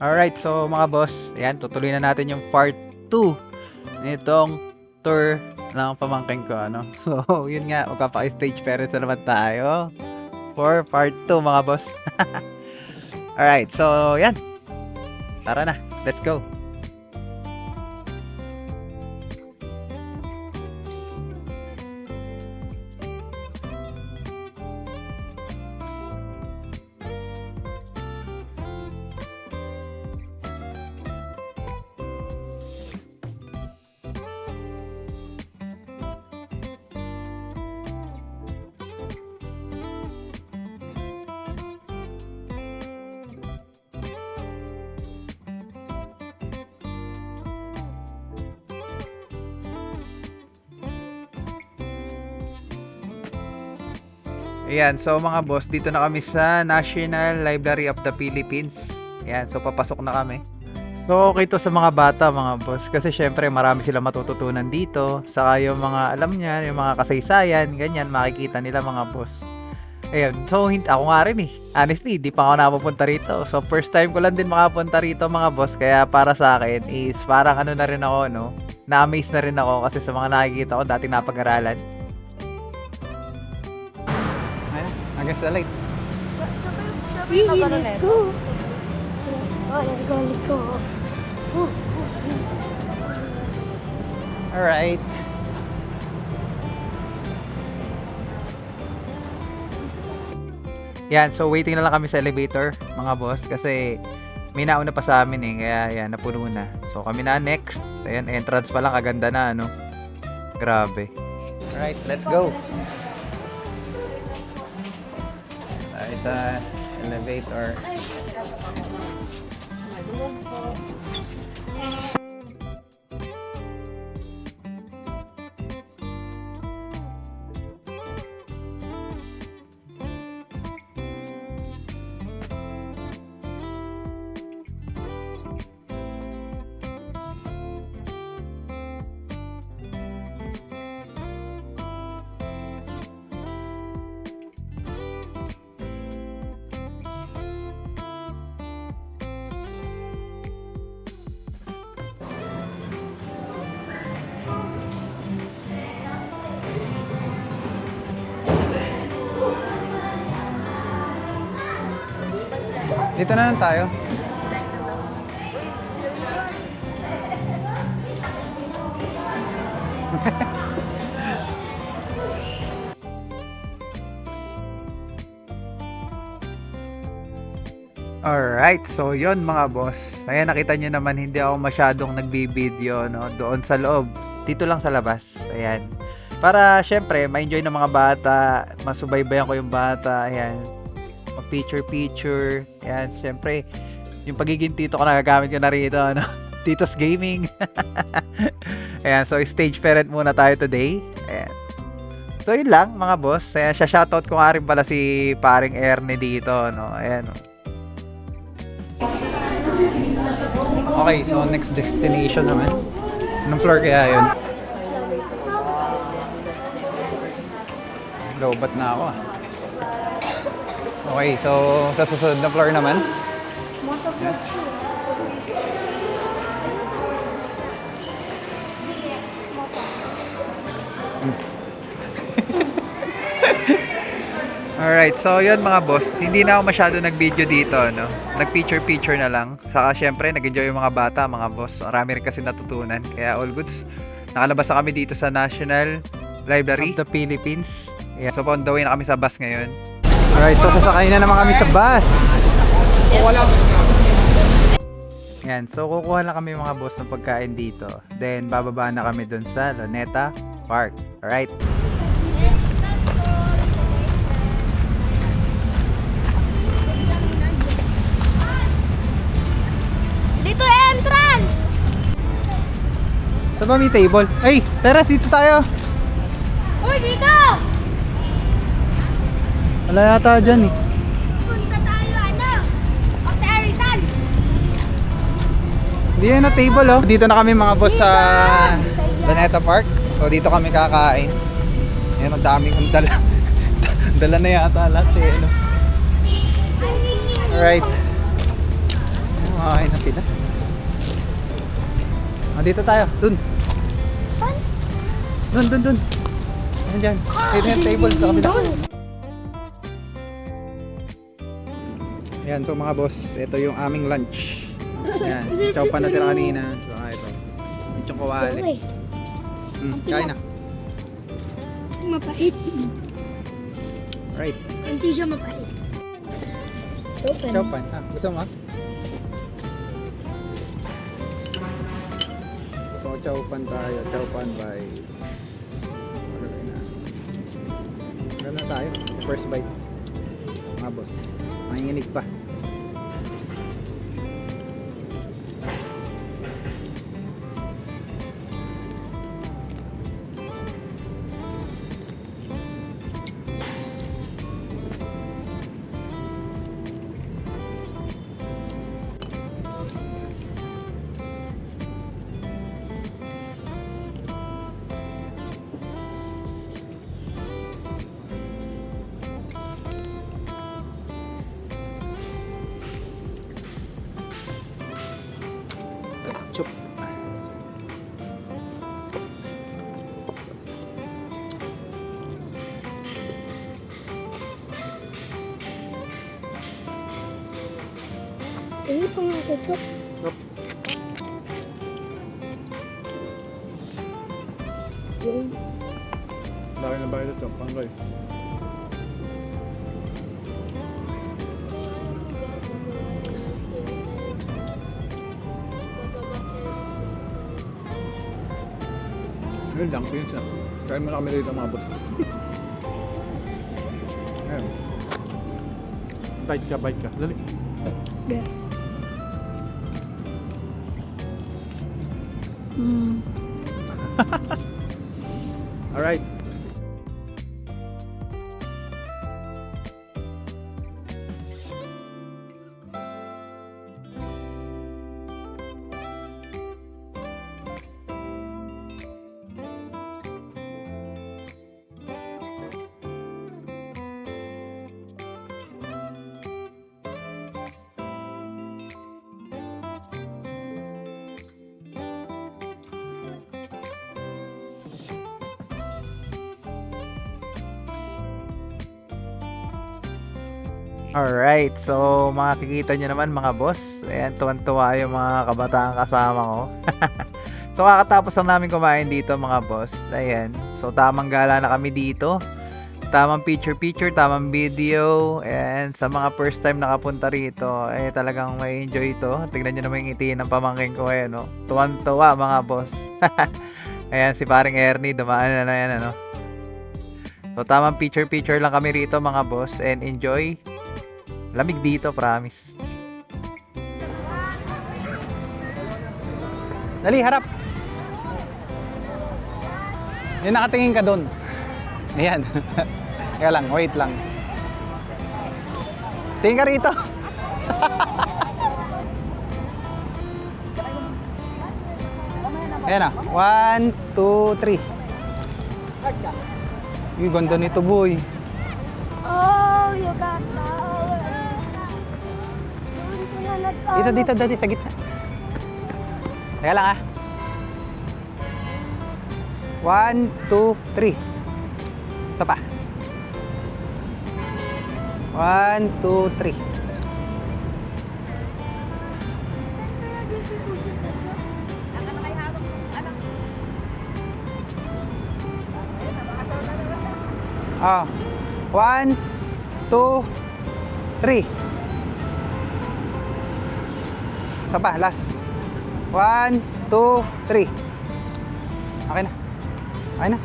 Alright, so mga boss, ayan, tutuloy na natin yung part 2 nitong tour ng pamangkin ko, ano. So, yun nga, magpapaka-stage parents na naman tayo for part 2 mga boss. Alright, so yan. Tara na, let's go. Ayan, so mga boss, dito na kami sa National Library of the Philippines. Ayan, so papasok na kami. So okay to sa mga bata mga boss, kasi syempre marami silang matututunan dito. Saka yung mga alam niya, yung mga kasaysayan, ganyan, makikita nila mga boss. Ayan, so ako nga rin eh. Honestly, di pa ako napupunta rito. So first time ko lang din makapunta rito mga boss. Kaya para sa akin is parang ano na rin ako, no? Na-amaze na rin ako kasi sa mga nakikita ko dating napag-aralan. Against the light. Let's go. Let's go, let's go. Alright. Yan, so waiting na lang kami sa elevator, mga boss, kasi may nauna pa sa amin eh, kaya yan, napuno na. So kami na next. Ayan, entrance pa lang, kaganda na, ano. Grabe. Alright, let's go. Tayo sa elevator. Dito na lang tayo. Alright, so yon mga boss. Ayan, nakita nyo naman hindi ako masyadong nagbibideo, no, doon sa loob. Dito lang sa labas. Ayan. Para syempre, ma-enjoy ng mga bata, masubaybayan ko yung bata. Ayan. Picture. Ayan, syempre, yung pagiging tito ko nagagamit ko na rito, ano? Tito's Gaming. Ayan, so stage parent muna tayo today. Ayan. So yun lang mga boss. Ayan, shoutout ko nga rin pala si paring Ernie dito, no? Ayan. Okay, so next destination naman. Anong floor kaya yun? Lobat na ako ah. Okay, so sa susunod na floor naman. Alright, so yun mga boss. Hindi na ako masyado nag-video dito, no? Nag-picture na lang. Saka syempre, nag-enjoy yung mga bata, mga boss. Marami rin kasi natutunan. Kaya all goods. Nakalabas na kami dito sa National Library of the Philippines. Yeah. So on the way na kami sa bus ngayon. Alright, so sasakay na naman kami sa bus. Yan, so kukuha lang kami mga boss ng pagkain dito. Then bababa na kami dun sa Luneta Park. Alright. Dito entrance! Sa ba may table? Ay, tara, dito tayo. Uy, dito! Wala yata dyan eh. Punta tayo, ano? Jose Rizal! Hindi yan na table oh. Dito na kami mga boss sa Luneta Park. So dito kami kakain. Ayan, ang dami kong dala. Dala na yata lahat eh. Ano? Alright. Kumakain na sila. Dito tayo. Dun. Saan? Dun. Ano dyan? Dinner table sa kabila. Ayan, so mga boss, ito yung aming lunch. Ayan, chow pan natira kanina. So, ito. Yung kawali. Okay. Kain na. Mapait. Right. Hindi siya mapait. Open. Chow pan. Gusto mo? So, chow pan tayo. Chow pan guys. Ano na tayo? First bite. Mga boss. Nanginginig pa. Ketchup. Ito nga ketchup. Yup. Yung Dahil na ba ito? Pangay. Yun lang, pinsa. Kain mo na kami dito mga boss. Ayun. Bite ka. Dali. yeah. Alright. Alright, so makikita nyo naman mga boss. Ayan, tuwan-tuwa yung mga kabataan kasama ko. So kakatapos lang namin kumain dito mga boss. Ayan, so tamang gala na kami dito. Tamang picture, tamang video. And sa mga first time nakapunta rito, eh talagang may enjoy ito. Tignan nyo naman yung ngiti ng pamangkin ko. Ayan, no? Tuwan-tuwa mga boss. Ayan, si paring Ernie, dumaan na yan, ano. So tamang picture lang kami rito mga boss. And enjoy. Lamig dito, promise. Dali, harap. Yung nakatingin ka doon. Ayan. Kaya lang, wait lang. Tingin ka rito. Ayan na. 1, 2, 3. Yung ganda nito, boy. Oh, you got power. Dito, sa gitna. Teka lang 1, 2, 3. Isa pa. 1, 2, 3. Oh. 1, 2, 3. Isa pa, last. 1, 2, 3. Okay na. Okay na.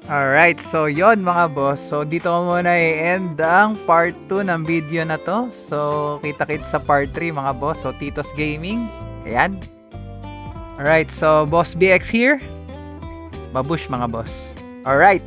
Alright, so yon mga boss. So dito ko muna i-end ang part 2 ng video na to. So kita-kits sa part 3 mga boss. So Tito's Gaming. Ayan. Alright, so Boss BX here. Babush mga boss. Alright.